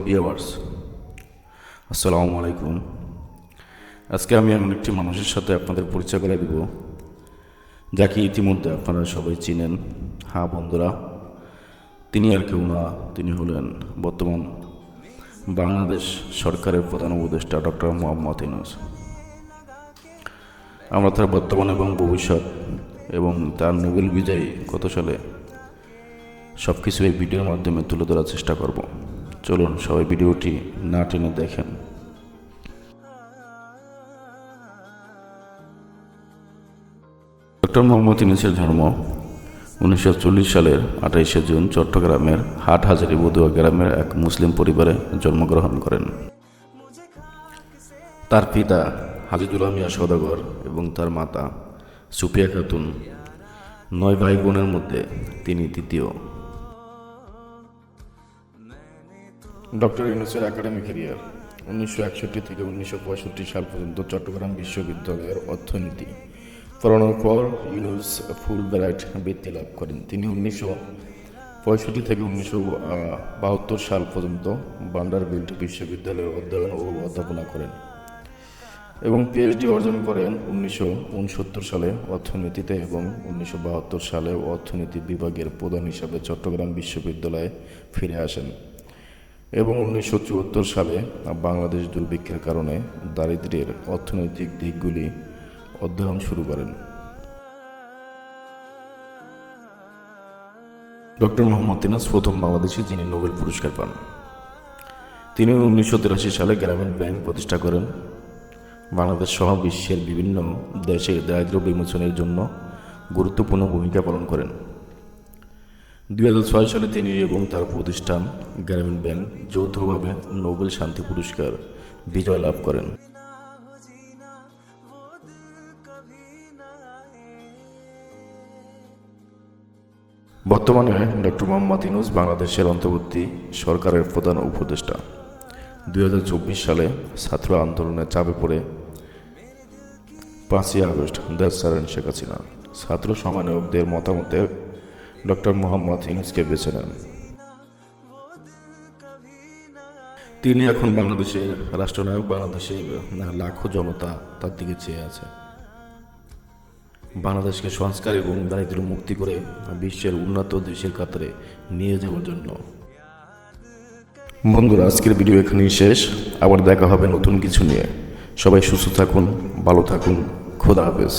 Viewers, আসসালামু আলাইকুম। আজকে আমি এমন একটি মানুষের সাথে আপনাদের পরিচয় করে দিব যাকে ইতিমধ্যে আপনারা সবাই চিনেন। হ্যাঁ বন্ধুরা, তিনি আর কেউ না, তিনি হলেন বর্তমান বাংলাদেশ সরকারের প্রধান উপদেষ্টা ডক্টর মোহাম্মদ ইউনূস। আমরা তার বর্তমান এবং ভবিষ্যৎ এবং তার নোবেল বিজয়ী কত সালে সব কিছু এই ভিডিওর মাধ্যমে তুলে ধরার চেষ্টা করব। চলুন সবাই ভিডিওটি না টেনে দেখেন। ডক্টর মোহাম্মদ ইউনূসের জন্ম 1940 সালের 28শে জুন চট্টগ্রামের হাটহাজারী বদুয়া গ্রামের এক মুসলিম পরিবারে জন্মগ্রহণ করেন। তার পিতা হাজিদুল মিয়া সওদাগর এবং তার মাতা সুফিয়া খাতুন। 9 ভাই বোনের মধ্যে তিনি তৃতীয়। ডক্টর ইউনূসের একাডেমিক ক্যারিয়ার 1961 থেকে 1965 সাল পর্যন্ত চট্টগ্রাম বিশ্ববিদ্যালয়ের অর্থনীতি পড়ানোর পর ইউনূস ফুলব্রাইট বৃত্তি লাভ করেন। তিনি 1965 থেকে 1972 সাল পর্যন্ত ভান্ডারবিল্ট বিশ্ববিদ্যালয়ে অধ্যয়ন ও অধ্যাপনা করেন এবং পিএইচডি অর্জন করেন 1969 সালে অর্থনীতিতে এবং 1972 সালে অর্থনীতি বিভাগের প্রধান হিসাবে চট্টগ্রাম বিশ্ববিদ্যালয়ে ফিরে আসেন এবং 1974 সালে বাংলাদেশ দুর্ভিক্ষের কারণে দারিদ্র্যের অর্থনৈতিক দিকগুলি অধ্যয়ন শুরু করেন। ডক্টর মোহাম্মদ ইউনূস প্রথম বাংলাদেশি যিনি নোবেল পুরস্কার পান। তিনি 1983 সালে গ্রামীণ ব্যাংক প্রতিষ্ঠা করেন। বাংলাদেশ সহ বিশ্বের বিভিন্ন দেশে দারিদ্র্য বিমোচনের জন্য গুরুত্বপূর্ণ ভূমিকা পালন করেন। 2006 সালে তিনি এবং তার প্রতিষ্ঠান গ্রামীণ ব্যাংক যৌথভাবে নোবেল শান্তি পুরস্কার বিজয় লাভ করেন। বর্তমানে ডক্টর মোহাম্মদ ইউনূস বাংলাদেশের অন্তর্বর্তী সরকারের প্রধান উপদেষ্টা। 2024 সালে ছাত্র আন্দোলনের চাপে পড়ে 5ই আগস্ট দেশ ছাড়েন শেখ হাসিনা। ছাত্র সমন্বয়কদের মতামতে ডক্টর মোহাম্মদ ইউনূসকে বেছে নেন। তিনি এখন বাংলাদেশের রাষ্ট্রনায়ক। বাংলাদেশের লাখো জনতা তার দিকে চেয়ে আছে বাংলাদেশকে সংস্কার এবং দারিদ্র্য মুক্তি করে বিশ্বের উন্নত দেশের কাতারে নিয়ে যাওয়ার জন্য। বন্ধুরা, আজকের ভিডিও এখানেই শেষ। আবার দেখা হবে নতুন কিছু নিয়ে। সবাই সুস্থ থাকুন, ভালো থাকুন। খোদা হাফেজ।